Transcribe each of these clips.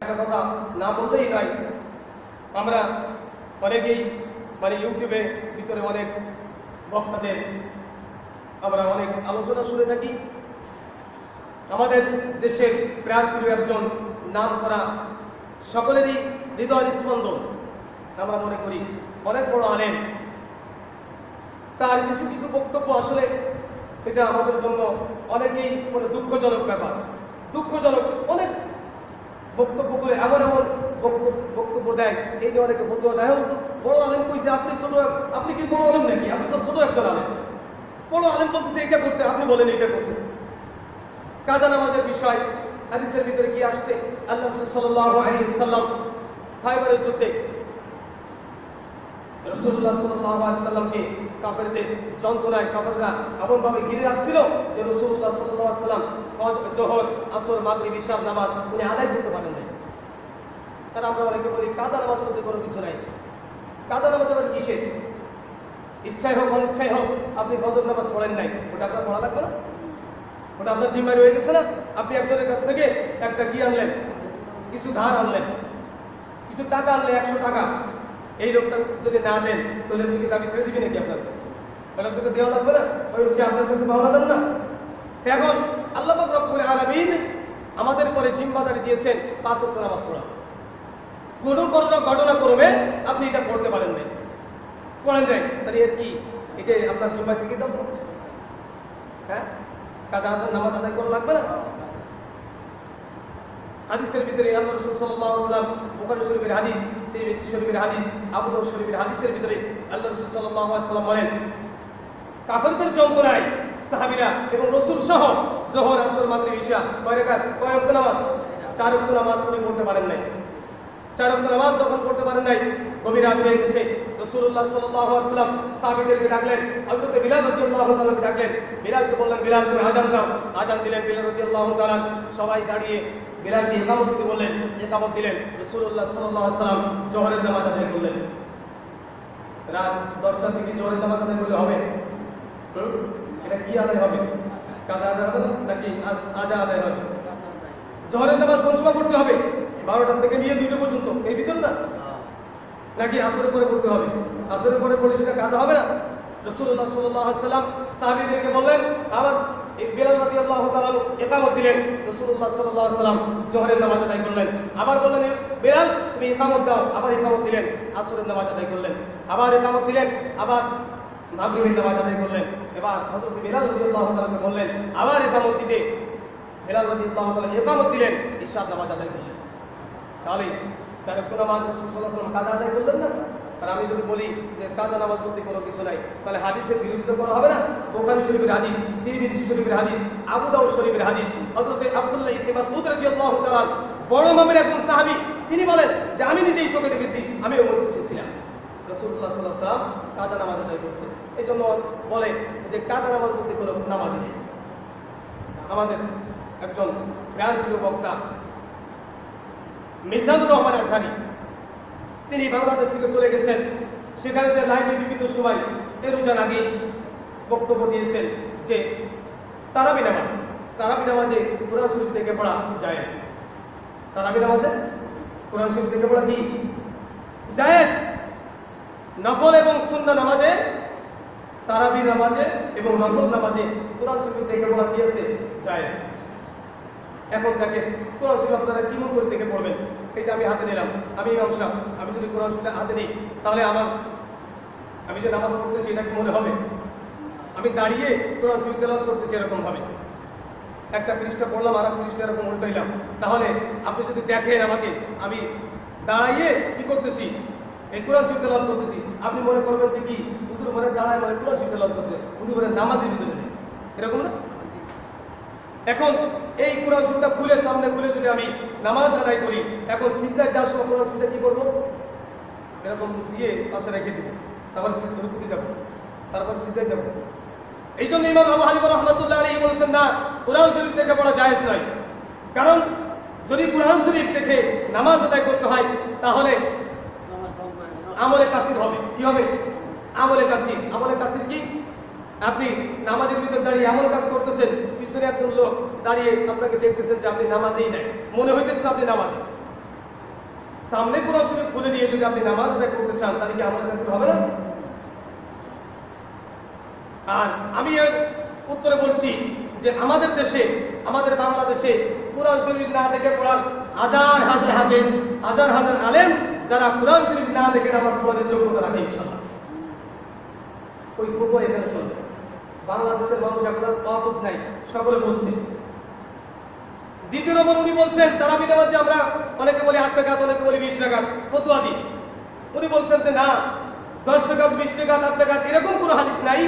একটা কথা না বললেই নয়, আমরা অনেকেই ইউটিউবে ভিতরে অনেক বক্তাদের আমরা অনেক আলোচনা শুনে থাকি। আমাদের দেশের প্রাণপ্রিয় একজন নাম করা সকলেরই হৃদয় স্পন্দন, আমরা মনে করি অনেক বড় আলেম, তার কিছু কিছু বক্তব্য আসলে এটা আমাদের জন্য অনেকেই দুঃখজনক ব্যাপার। দুঃখজনক অনেক বক্তব্য করে এমন বক্তব্য দেয়, এই নিয়ে অনেকে বলতে দেয় বড় আলেম কইছে, আপনি কি বড় আলেম নাকি? আপনি তো ছোট একজন আলেম। বড় আলেম বলতেছে এটা করতে, আপনি বলেন এটা করতে। কাজা নামাজের বিষয় হাদিসের ভিতরে কি আসছে? আল্লাহ রাসূল সাল্লাল্লাহু আলাইহি ওয়াসাল্লাম খায়বরের যুদ্ধে রাসূলুল্লাহ সাল্লাল্লাহু আলাইহি ওয়াসাল্লামকে কাফেরদের যন্ত্রণায় কাফেররা এমন ভাবে ঘিরে রাখছিল যে রাসূলুল্লাহ সাল্লাল্লাহু আলাইহি ওয়াসাল্লাম জোহর, আসর, মাগরিব, ইশার নামাজ উনি আদায় করতে পারেন নাই। তারা আমরা অনেকে বলি কাজা নামাজ বলতে কোনো কিছু নাই। কাজা নামাজ আবার কিসের? ইচ্ছাই হোক অনিচ্ছাই হোক আপনি ফজর নামাজ পড়েন নাই, ওটা আপনার পড়া লাগবে না? ওটা আপনার জিম্মায় রয়ে গেছে না? আপনি একজনের কাছ থেকে একটা কি আনলেন, কিছু ধার আনলেন, কিছু টাকা আনলে 100 টাকা, এই লোকটা যদি না দেন তাহলে তুমি দাবি ছেড়ে দিবি নাকি? আপনার তাহলে আপনাকে দেওয়া লাগবে না? ওই সে আপনার কাছে পাওয়া যাবে না? এখন আল্লাহ পাক রব্বুল আলামিন আমাদের পরে জিম্মাদারি দিয়েছেন 5 ওয়াক্ত নামাজ পড়া। কোনো ঘটনা করবে আপনি এটা পড়তে পারেন নাই, পড়েন নাই, তাহলে এর কি এটা আপনার জিম্মায় থেকে দাও? হ্যাঁ, কাজা নামাজ আদায় করা লাগবে না? হাদিসের ভিতরে আল্লাহ রাসূল সাল্লাল্লাহু আলাইহি ওয়াসাল্লাম বুখারী শরীফের হাদিস, তিরমিজি শরীফের হাদিস, আবু দাউদ শরীফের হাদিসের ভিতরে আল্লাহ রাসূল সাল্লাল্লাহু আলাইহি ওয়াসাল্লাম বলেন, কাফেরদের যন্ত্রণায় সাহাবীরা এবং রাসূল সহ যোহর, আসর, মাগরিব, ইশা কয় ওয়াক্ত নামাজ? 4 ওয়াক্ত নামাজ উনি পড়তে পারেন নাই। 4 ওয়াক্ত নামাজ যখন পড়তে পারেন নাই, গভীর রাত হয়ে গেছে, রাসূলুল্লাহ সাল্লাল্লাহু আলাইহি ওয়াসাল্লাম সাহাবীদেরকে ডাকলেন, হযরত বিলাল রাদিয়াল্লাহু তাআলাকে ডাকলেন। বিলালকে বললেন, বিলাল তুমি আযান দাও। আযান দিলেন বিলাল রাদিয়াল্লাহু তাআলা, সবাই দাঁড়িয়ে বিলালকে ইকামত দিতে বললেন, ইকামত দিলেন। রাসূলুল্লাহ সাল্লাল্লাহু আলাইহি ওয়াসাল্লাম জোহরের নামাজ আদায় করলেন। রাত 10টা থেকে জোহরের নামাজ আদায় করলে হবে? এটা কি আদায় হবে? কাজা আদায় হবে নাকি আজা আদায় হবে? জোহরের নামাজ কোন সময় পড়তে হবে? 12টা থেকে নিয়ে 2টা পর্যন্ত, এই ভিতর না? নাকি আসরের পরে পড়তে হবে? আসরের পরে পড়লে সেটা কাজা হবে না? রাসূলুল্লাহ সাল্লাল্লাহু আলাইহি ওয়াসাল্লাম সাহাবীদেরকে বললেন, আবার বিলাল রাদিয়াল্লাহু তাআলা ইকামত দিলেন। রাসূলুল্লাহ সাল্লাল্লাহু আলাইহি ওয়াসাল্লাম জোহরের নামাজ আদায় করলেন। আবার বললেন, বিলাল তুমি ইকামত দাও। আবার ইকামত দিলেন। আসরের নামাজ আদায় করলেন। আবার ইকামত দিলেন। আবার মাগরিবের নামাজ আদায় করলেন। এবার হযরত বিলাল রাদিয়াল্লাহু তাআলাকে বললেন আবার ইকামত দিতে। বিলাল রাদিয়াল্লাহু তাআলা ইকামত দিলেন, ইশার নামাজ আদায় করলেন। তাহলে 4 ওয়াক্ত নামাজ রাসূল সাল্লাল্লাহু আলাইহি ওয়াসাল্লাম কাজা আদায় করলেন না? আর আমি যদি বলি যে কাজা নামাজ বলতে কোনো কিছু নাই, তাহলে হাদিসের বিরোধিতা করা হবে না? বুখারী শরীফের হাদিস, তিরমিজি শরীফের হাদিস, আবু দাউদ শরীফের হাদিস, হযরত আব্দুল্লাহ ইবনে মাসউদ রাদিয়াল্লাহু তাআলা বড় মামের একজন সাহাবী, তিনি বলেন যে আমি নিজেই চোখে দেখেছি, আমি ওই মধ্যে ছিলাম। রাসূলুল্লাহ সাল্লাল্লাহু আলাইহি ওয়াসাল্লাম কাজা নামাজ আদায় করেছেন। এই জন্য বলে যে কাজা নামাজ বলতে কোনো নামাজ নেই। আমাদের একজন প্রাণপ্রিয় বক্তা মিজানুর রহমান আজহারী, তিনি বাংলাদেশ থেকে চলে গেছেন। সেখানে যে লাইভে বিভিন্ন সময় রোজার আগে বক্তব্য দিয়েছেন যে তারাবি নামাজে কোরআন শরীফ থেকে পড়া জায়েজ। তারাবি নামাজে কোরআন শরীফ থেকে পড়া কি জায়েজ? নফল এবং সুন্নাহ নামাজে, তারাবি নামাজে এবং নফল নামাজে কোরআন শরীফ থেকে পড়া কি আছে? জায়েজ। এখন দেখেন কোরআন শরীফ আপনারা কেমন করে থেকে পড়বেন? এই যে আমি হাতে নিলাম, আমি ইমাম সাহেব, আমি যদি কোরআন শরীফটা হাতে নিই তাহলে আমি যে নামাজ পড়তেছি এটা কি মনে হবে? আমি দাঁড়িয়ে কোরআন শরীফ তেলাওয়াত করতেছি এরকম ভাবে, একটা পৃষ্ঠা পড়লাম আর পৃষ্ঠা এরকম উল্টাইলাম, তাহলে আপনি যদি দেখেন আমাকে আমি দাঁড়িয়ে কি করতেছি, এই কোরআন শরীফ তেলাওয়াত করতেছি, আপনি মনে করবেন যে কি হুজুর মনে দাঁড়ায় মানে কোরআন শরীফ তেলাওয়াত করছে, হুজুর মনে নামাজের ভিতরে নেই, এরকম না? এখন এই কোরআন শরীফটা খুলে সামনে খুলে যদি আমি নামাজ আদায় করি, এখন সিজদায় যাওয়ার সময় কোরআন শরীফটা কি করবো? এরকম দিয়ে পাশে রেখে দিব, তারপর রুকুতে যাব, তারপর সিজদায় যাব। এই জন্য ইমাম আবু হানিফা রাহমাতুল্লাহ আলাইহি বলেছেন না, কোরআন শরীফ থেকে পড়া জায়েজ নয়। কারণ যদি কোরআন শরীফ থেকে নামাজ আদায় করতে হয় তাহলে আমলে কাসির হবে। কি হবে? আমলে কাসির। আমলে কাসির কি? আপনি নামাজের ভিতর দাঁড়িয়ে এমন কাজ করতেছেন, পিছনে একজন লোক দাঁড়িয়ে আপনাকে দেখতেছেন যে আপনি নামাজেই নাই, মনে হইতেছেন আপনি নামাজে, সামনে কোরআন শরীফ খুলে নিয়ে যদি আপনি নামাজ আদায় করতে চান তাহলে কি আমাদের কাছে হবে না? আর আমি এর উত্তরে বলছি যে আমাদের দেশে, আমাদের বাংলাদেশে কোরআন শরীফ না দেখে পড়ার হাজার হাজার হাফেজ, হাজার হাজার আলেম যারা কোরআন শরীফ না দেখে নামাজ পড়ার যোগ্যতা রাখে ইনশাআল্লাহ। ওই ফুটবল এখানে চলবে। বাংলাদেশের মানুষ এখন অবুঝ নাই, সকলে বুঝছে। দ্বিতীয় নম্বর উনি বলছেন তারাবি নামাজে আমরা অনেকে বলি 8 রাকাত, অনেকে বলি 20 রাকাত ফতোয়া দিই। উনি বলছেন যে না, 10 রাকাত, 20 রাকাত, 8 রাকাত এরকম কোনো হাদিস নাই।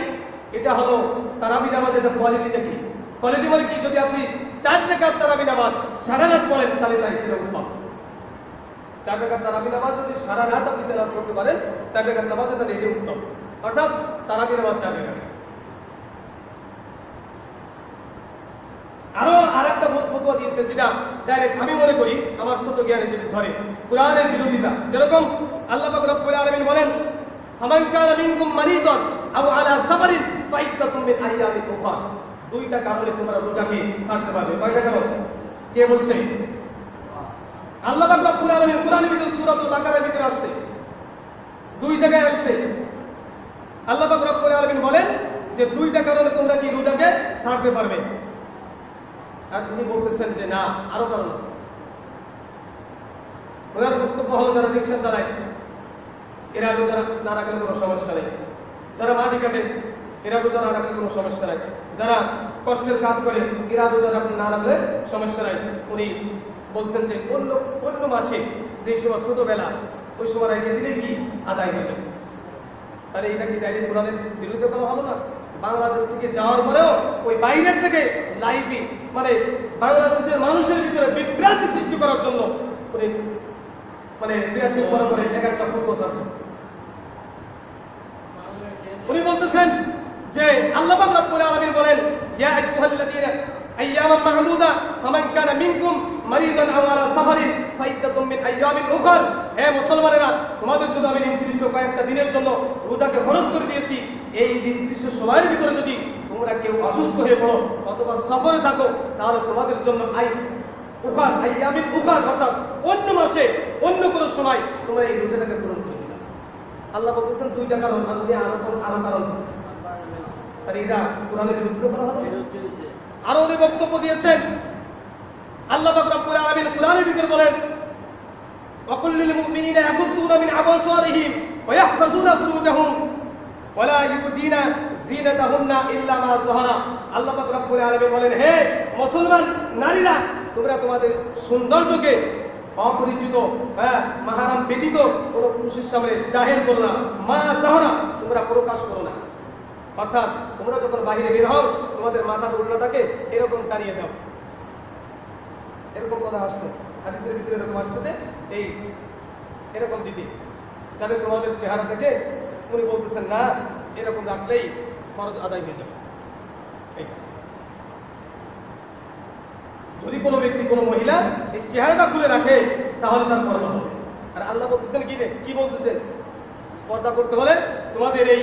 এটা হলো তারাবি নামাজের কোয়ালিটি দেখি। কোয়ালিটি মানে কি? যদি আপনি 4 রাকাত তারাবি নামাজ সারা রাত পড়েন তাহলে তাই সেটা উত্তম। 4 রাকাত তারাবি নামাজ যদি সারা রাত আপনি তেলাওয়াত করতে পারেন, 4 রাকাত নামাজে তাহলে এটা উত্তম। অর্থাৎ তারাবি নামাজ 4 রাকাত। আরো আরেকটা ফতোয়া দিয়েছে যেটা ডাইরেক্ট আমি মনে করি আমার ছোট জ্ঞানে যেটা ধরে কোরআনের বিরোধিতা। যেরকম আল্লাহ পাক রব্বুল আলামিন বলেন, ফামান কানা মিনকুম মারিদান আও আলা সাফারিন ফাইদ্দাতুম মিন আইয়ামিন উখরা। দুইটা কারণে তোমরা রোজাকে ছাড়তে পারবে। কয়টা কারণ? কে বলছে? আল্লাহ পাক রব্বুল আলামিন কোরআনের ভিতরে সূরাতুল বাকারার ভিতরে আসছে, 2 জায়গায় আসছে। আল্লাহ পাক রব্বুল আলামিন বলেন যে দুইটা কারণে তোমরা কি রোজাকে ছাড়তে পারবে। আর তিনি বলতেছেন যে না, আরো কারণ আছে। ওনার বক্তব্য হলো যারা রিক্সা চালায় এরা রোজা না রাখলে কোনো সমস্যা নেই, যারা মাটি কাটে এরা রোজা না রাখলে কোনো সমস্যা নাই, যারা কষ্টের কাজ করে এরা রোজা না রাখলে সমস্যা নাই। উনি বলছেন যে অন্য মাসে যে সময় ছোটবেলা ওই সময় রেখে দিলে কি আদায় হয়ে যাবে। তাহলে এটা কি ডাইরেক্ট কোরআনের বিরুদ্ধে করা হলো না? বাংলাদেশ থেকে যাওয়ার পরেও ওই বাইরের থেকে লাইভি মানে বাংলাদেশের মানুষের ভিতরে বিভ্রান্তি সৃষ্টি করার জন্য উনি মানে বিরাট বড় করে একটা ফুটবল সার্ভিস উনি বলতেছেন যে আল্লাহ পাক রব্বুল আলামিন বলেন, ইয়া আইয়ুহাল্লাযীনা আইয়ামান মা'দুদা ফামান কানা মিনকুম মারিদান আও আলা সাফারিন ফাইদ্দাতুম মিন আইয়ামিন উখর। হে মুসলমানেরা, তোমাদের জন্য আমি নির্দিষ্ট কয়েকটা দিনের জন্য রোজাকে ফরজ করে দিয়েছি। এই নির্দিষ্ট সময়ের ভিতরে যদি তোমরা কেউ অসুস্থ হয়ে পড়ো অথবা সফরে থাকো তাহলে তোমাদের জন্য আইয়ামিন উখর অর্থাৎ অন্য মাসে অন্য কোনো সময় তোমরা এই রোজাটাকে পূরণ করে দিবে। আল্লাহ বলতেছেন দুইটা কারণ, আমি আরো কারণ দিচ্ছি। আর এটা কোরআনের বিরুদ্ধে করা হলো। আরো উনি বক্তব্য দিয়েছেন, আল্লাহ পাক রব্বুল আলামিন কোরআনের ভিতরে বলেন, ওয়াকুল লিল মুমিনিনা ইয়াগুদ্দুনা মিন আবসারিহিম ওয়া ইয়াহফাযুনা ফুরুজাহুম ওয়া লা ইউবদিনা যিনাতাহুন্না ইল্লা মা যাহারা। আল্লাহ পাক রব্বুল আলামিন বলেন, হে মুসলমান নারীরা, তোমরা তোমাদের সৌন্দর্যকে অপরিচিত মাহারাম ব্যতীত কোন পুরুষের সামনে জাহির করো না, মা যাহারা তোমরা প্রকাশ করো না। অর্থাৎ তোমরা যখন বাইরে বের হও তোমাদের মাথা উল্টাটাকে এরকম দাঁড়িয়ে দাও। এরকম কথা আসছে হাদিসের ভিতরে, এরকম আসছে এই এরকম দিদি যাতে তোমাদের চেহারা থেকে উনি বলতেছেন না, এরকম রাখলেই ফরজ আদায় হয়ে যাবে। যদি কোনো ব্যক্তি কোনো মহিলা এই চেহারাটা খুলে রাখে তাহলে তার পর্দা হবে। আর আল্লাহ বলতেছেন কি বলতেছেন? পর্দা করতে হলে তোমাদের এই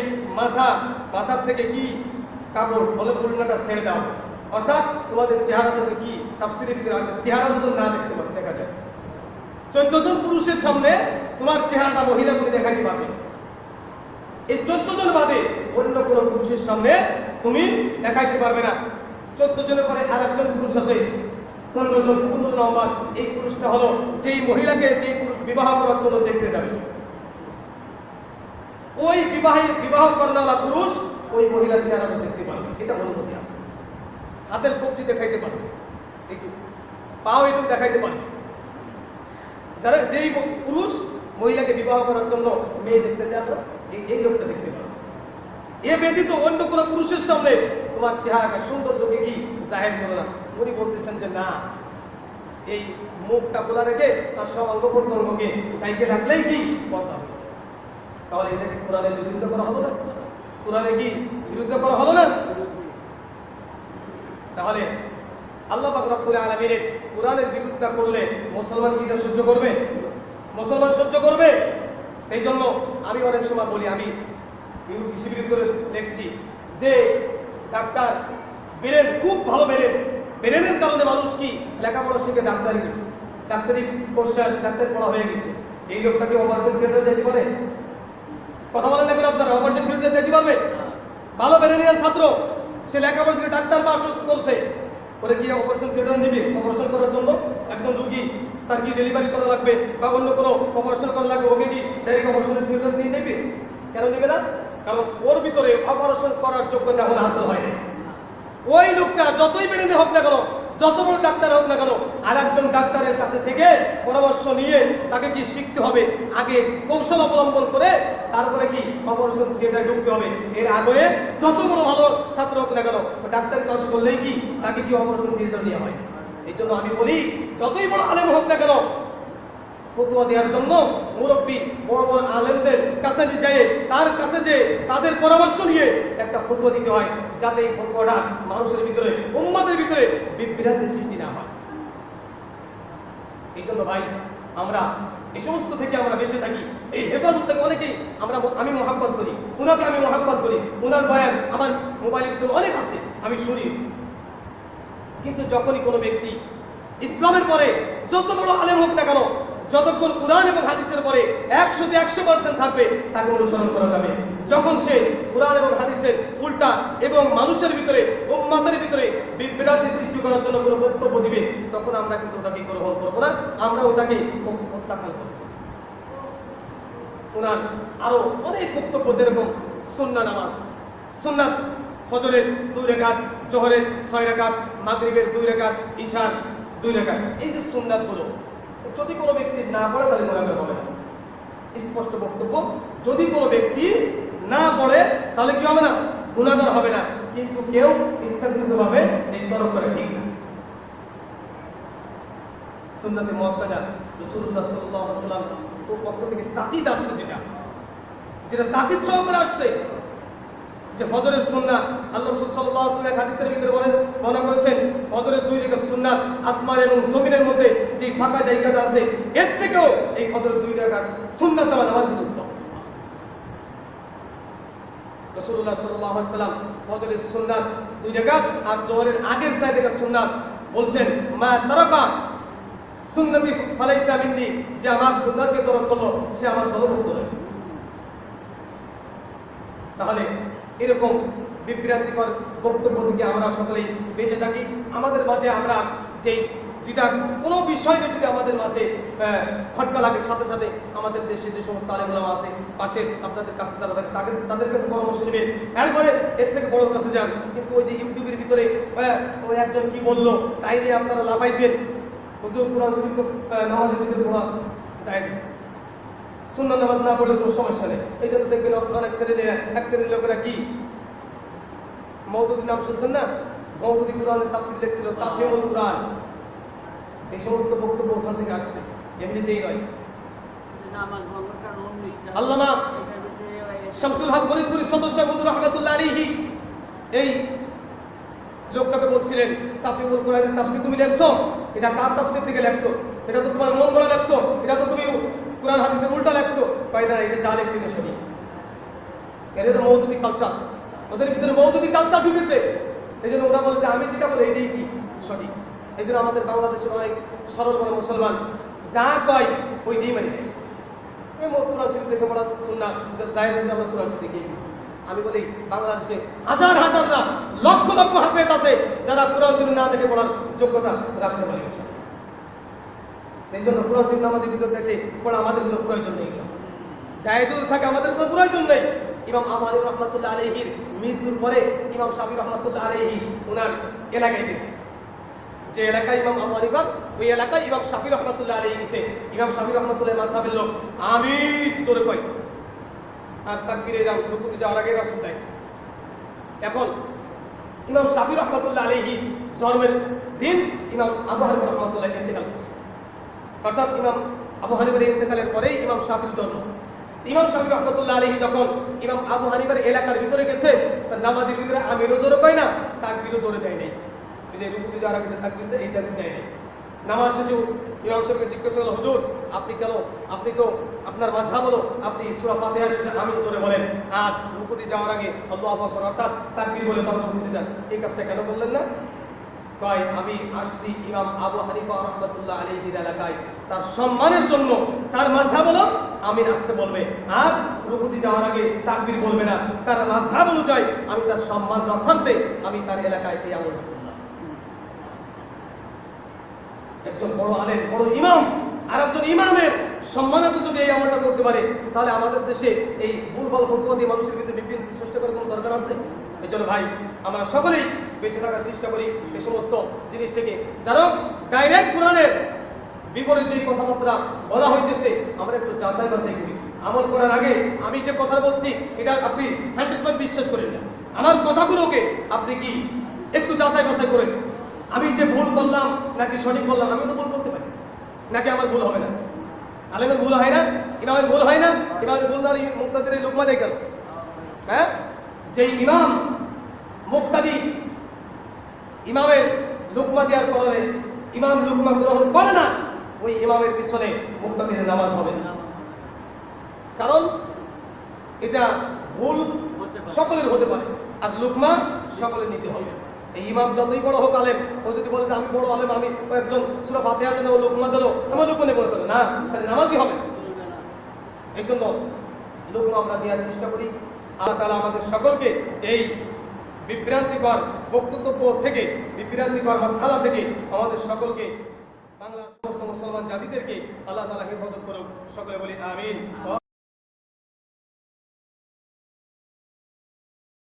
মাথার থেকে কি কাপড় বলে উল্টাটা ছেড়ে দাও। অর্থাৎ তোমাদের চেহারা যদি কি তাফসীরের ভিতরে আসে, চেহারা যদি না দেখতে পাবে দেখা যায় 14 জন পুরুষের সামনে তোমার চেহারাটা মহিলা করে দেখাতে পারবে। এই 14 জন বাদে অন্য কোনো পুরুষের সামনে তুমি দেখাইতে পারবে না। 14 জনের পরে আরেকজন পুরুষ আছে 15 জন, 15 নম্বর। এই পুরুষটা হলো যেই মহিলাকে যেই পুরুষ বিবাহ করার জন্য দেখতে যাবে, ওই বিবাহ করানোয়ালা পুরুষ ওই মহিলার চেহারাটা দেখতে পারবে। এটা অনুমতি আছে। হাতের কবজি দেখাইতে পারবে, একটু পাও একটু দেখাইতে পারবে। যারা যেই পুরুষ মহিলাকে বিবাহ করার জন্য মেয়ে দেখতে যাবে এই লোকটা দেখতে পারবে। এ ব্যতীত অন্য কোন পুরুষের সামনে তোমার চেহারাটা সৌন্দর্যকে কি জাহির করো না। উনি বলতেছেন যে না, এই মুখটা খোলা রেখে তার সব অঙ্গ প্রত্যঙ্গকে গাইকে রাখলেই কি পর্দা হবে। তাহলে এটাকে কোরআনের বিরুদ্ধে করা হলো না? কোরআনে কি বিরুদ্ধে করা হলো না? তাহলে আল্লাহ পাক রব্বুল আলামিনের কোরআনের বিরুদ্ধে করলে মুসলমান কি এটা সহ্য করবে? মুসলমান সহ্য করবে? এই জন্য আমি অনেক সময় বলি, আমি শিবির করে দেখছি যে ডাক্তার ব্রেন খুব ভালো, ব্রেনের কারণে মানুষ কি লেখাপড়া শিখে ডাক্তারি করছে। ডাক্তারি কোর্সে আসে, ডাক্তারি পড়া হয়ে গেছে, এই লোকটাকে অপারেশন থিয়েটারে যেতে পারে? কথা বলেন না কেন আপনারা? অপারেশন থিয়েটারে যেতে পারবে? ভালো ব্রেনিয়াল ছাত্র, সে লেখাপড়া শিখে ডাক্তার পাস করছে, ওরা কি অপারেশন থিয়েটারে নিবে? অপারেশন করার জন্য একজন রুগী তার কি ডেলিভারি করা লাগবে বা অন্য কোনো অপারেশন করা লাগবে, ওকে কি ডাইরেক্ট অপারেশনের থিয়েটারে নিয়ে যাবে? কেন নেবে না? কারণ ওর ভিতরে অপারেশন করার যোগ্যতা এখন হাসিল হয় না। ওই লোকটা যতই বেরেনে হোক না কেন, যত বড় ডাক্তার হোক না কেন, আর একজন ডাক্তারের কাছে থেকে পরামর্শ নিয়ে তাকে কি শিখতে হবে, আগে কৌশল অবলম্বন করে তারপরে কি অপারেশন থিয়েটারে ঢুকতে হবে। এর আগে যত বড় ভালো ছাত্র হোক না কেন, ডাক্তারি পাস করলেই কি তাকে কি অপারেশন থিয়েটারে নেওয়া হয়? এই জন্য আমি বলি, যতই বড় আলেম হোক না কেন, ফতোয়া দেওয়ার জন্য মুরব্বী বড় বড় আলেমদের কাছে যায়, তার কাছে যে তাদের পরামর্শ নিয়ে একটা ফতোয়া দিতে হয়, যাতে এই ফতোয়াটা মানুষের ভিতরে, উম্মতের ভিতরে বিভ্রান্তি সৃষ্টি না হয়। এই জন্য ভাই, আমরা এই সমস্ত থেকে আমরা বেঁচে থাকি, এই হেফাজত থেকে অনেকেই আমি মহাব্বত করি, উনাকে আমি মহাব্বত করি, উনার বয়ান আমার মোবাইলের ভিতরে অনেক আছে, আমি শুনি। কিন্তু যখনই কোনো ব্যক্তি ইসলামের পরে যত বড় আলেম হোক না কেন, যতক্ষণ কুরআন এবং হাদিসের পরে 100তে 100% থাকবে, তাকে অনুসরণ করা যাবে। যখন সে কুরআন এবং হাদিসের উল্টা এবং মানুষের ভিতরে, উম্মতের ভিতরে বিভ্রান্তি সৃষ্টি করার জন্য কোনো বক্তব্য দিবে, তখন আমরা কিন্তু ওটাকে গ্রহণ করবো না, আমরা ওটাকে প্রত্যাখ্যান করব। ওনার আরো অনেক বক্তব্য, যেরকম সুন্নাহ নামাজ, সুন্নাত ফজরের 2 রাকাত, জোহরের 6 রাকাত, মাগরিবের 2 রাকাত, ইশার 2 রাকাত, এই যে সুন্নাতগুলো যদি কোনো ব্যক্তি না পড়ে তাহলে গুনাহগার হবে না। স্পষ্ট বক্তব্য, যদি কোনো ব্যক্তি না পড়ে তাহলে কি হবে না? গুনাহগার হবে না। কিন্তু কেউ ইচ্ছাকৃতভাবে এই তরক করে ঠিক না। সুন্নাতে মুআক্কাদা রাসূলুল্লাহ সাল্লাল্লাহু আলাইহি ওয়াসাল্লাম পক্ষ থেকে তাকিদ আসছে, যেটা তাকিদ সহকারে আসছে, যে ফজরের সুন্নাত আল্লাহ রাসূল সাল্লাল্লাহু আলাইহি ওয়াসাল্লাম হাদিসের ভিতরে বর্ণনা করেছেন, ফজরের 2 রাকাত সুন্নাত আসমান এবং জমিনের মধ্যে যে ফাঁকা জায়গাটা আছে, এর থেকেও এই ফজরের 2 রাকাত সুন্নাত নামাজ উত্তম। রাসূলুল্লাহ সাল্লাল্লাহু আলাইহি ওয়াসাল্লাম ফজরের সুন্নাত 2 রাকাত আর জোহরের আগের 4 রাকাত সুন্নাত বলছেন, মা তারাকা সুন্নতি ফালাইসা মিন্নি, যে আমার সুন্নাতকে তরক করলো সে আমার দলভুক্ত নয়। তাহলে এরকম বিভ্রান্তিকর বক্তব্য থেকে আমরা সকলেই বেঁচে থাকি। আমাদের মাঝে আমরা যেটা কোনো বিষয় যদি আমাদের মাঝে খটকা লাগে, সাথে সাথে আমাদের দেশে যে সমস্ত আলেমুলামা আছে পাশে আপনাদের কাছে, তাদের কাছে পরামর্শ নেবেন, এরপরে এর থেকে বড় কাছে যান। কিন্তু ওই যে ইউটিউবের ভিতরে ওই একজন কি বললো তাই নিয়ে আপনারা লাফাই দেন। হুজুর কুরআন শরীফ তো নামাজের ভিতরে পড়া জায়েজ, সুন্নাত নামাজ না পড়লে কোনো সমস্যা নেই। এই জন্য দেখবেন অনেক শ্রেণীর লোকেরা কি মওদুদির নাম শুনছেন না? মওদুদি কুরআনের তাফসীর লিখছিল, তাফসীরুল কুরআন, এই সমস্ত বক্তব্য ওখান থেকে আসছে, এমনিতেই নয়। আল্লামা শামসুল হক ফরিদপুরি সদস্য মুহাম্মদ রাহমাতুল্লাহ আলাইহি এই লোকটাকে বলছিলেন, তাফসীরুল কুরআনের তাফসীর তুমি লিখছো, এটা কার তাফসীর থেকে লিখছো? এটা তো তোমার মন গড়া লিখছো, এটা তো তুমি কুরআন হাদিসের উল্টা লিখছো। কয় না, এটা যা লিখছি এটা সঠিক। এটা তো মওদুদি কালচার, ওদের ভিতরে মওদুদি কালচার ঢুকেছে। এই জন্য ওরা বলে যে আমি যেটা বলে এইটাই কি সঠিক। এই জন্য আমাদের বাংলাদেশের অনেক সরল বড় মুসলমান যা কয় ওইটাই মানে নেয়। এই কুরআন শরীফ থেকে পড়া সুন্নাত জায়েজ আছে, আমরা কুরআন শরীফ দেখি। আমি বলি বাংলাদেশে হাজার হাজার না লক্ষ লক্ষ হাফেজ আছে যারা কুরআন শরীফ না দেখে পড়ার যোগ্যতা রাখতে পারে। এই জন্য কুরআন শরীফ আমাদের ভিতর থেকে পড়া আমাদের কোনো প্রয়োজন নেই। জায়েজ থাকে, আমাদের কোনো প্রয়োজন নেই। ইমাম আবু হানিফা রাহমাতুল্লাহ আলাইহির মৃত্যুর পরে ইমাম শাফি রাহমাতুল্লাহ আলাইহি ওনার এলাকায় গেছে, যে এলাকায় ইমাম আবু হানিফা, ওই এলাকায় ইমাম শাফি রাহমাতুল্লাহ আলাইহি গেছে। ইমাম শাফি রাহমাতুল্লাহ মাযহাবের লোক, আমি জোরে কই আর তাকবীরে যাও, রুকুতে যাওয়ার আগে রাখতে দেয়। এখন ইমাম শাফি রাহমাতুল্লাহ আলাইহি জন্মের দিন ইমাম আবু হানিফা রাহমাতুল্লাহ ইন্তেকাল করেছে, অর্থাৎ ইমাম আবু হানিফার ইন্তেকালের পরেই ইমাম শাফির জন্ম। ইমাম শাফি রাহমাতুল্লাহ আলাইহি যখন ইমাম আবু হানিফার এলাকার ভিতরে গেছে, তার নামাজের ভিতরে আমিরও জোরে কয় না, তাকবীরও জোরে দেয় নাই, যে রুকুতে যাওয়ার আগে তাকবীর দেয়, এইটা দেয় নাই। নামাজ শেষে ইমাম সাহেবকে জিজ্ঞাসা করলো, হুজুর আপনি কেন, আপনি তো আপনার মাযহাব হলো আপনি সূরা ফাতিহা শেষে আমিন জোরে বলেন, আর রুকুতে যাওয়ার আগে আল্লাহু আকবার অর্থাৎ তাকবীর বলে তারপর রুকুতে যান, এই কাজটা কেন করলেন না? কয় আমি আসছি ইমাম আবু হানিফা রাহমাতুল্লাহ আলাইহির এলাকায়, তার সম্মানের জন্য, তার মাযহাব হলো আমিন আসতে বলবে, আর রুকুতে যাওয়ার আগে তাকবীর বলবে না। তার মাযহাব অনুযায়ী আমি তার সম্মান রক্ষার্থে আমি তার এলাকায় এই আমল করলাম। একজন বড় আলেম, বড় ইমাম আর একজন ইমামের সম্মানার্থে যদি এই আমলটা করতে পারে, তাহলে আমাদের দেশে এই ভুলভাল ফতোয়া দিয়ে মানুষের ভিতরে বিভ্রান্তি সৃষ্টি করার কোনো দরকার আছে? এই জন্য ভাই, আমরা সকলেই বেঁচে থাকার চেষ্টা করি এই সমস্ত জিনিস থেকে। যারা ডাইরেক্ট কোরআনের বিপরীত যে কথাবার্তা বলা হইতেছে, আমরা একটু যাচাই বাছাই করি। আমল করার আগে আমি যে কথা বলছি এটা আপনি 100% বিশ্বাস করেন না, আমার কথাগুলোকে আপনি কি একটু যাচাই বাছাই করেন। আমি যে ভুল বললাম নাকি সঠিক বললাম, আমি তো ভুল করতে পারি, নাকি আমার ভুল হবে না? আলেমের ভুল হয় না, ইমামের ভুল হয় না? ইমামের ভুল না মুক্তাদির লুকমা দেয় কেন? হ্যাঁ, যে ইমাম মুক্তাদি ইমামের লুকমা দেওয়ার কারণে ইমাম লুকমা গ্রহণ করে না, ওই ইমামের পিছনে মুক্তাদির নামাজ হবে না। কারণ এটা ভুল সকলের হতে পারে, আর লুকমা সকলের নিতে হবে। এই ইমাম যতই বড় হোক আলেম, ও যদি বলে আমি বড় আলেম, আমি একজন সূরা ফাতিহা জানে, ও লুকমা দিল, আমার লুকমা নেই বলে দিল না, তাহলে নামাজই হবে। এই জন্য লুকমা আমরা দেওয়ার চেষ্টা করি। আল্লাহ তাআলা আমাদের সকলকে এই বিভ্রান্তিকর বক্তব্য থেকে, বিভ্রান্তিকর মাসআলা থেকে আমাদের সকলকে, বাংলার সমস্ত মুসলমান জাতিদেরকে আল্লাহ তাআলা হেফাজত করুক। সকলে বলি আমিন।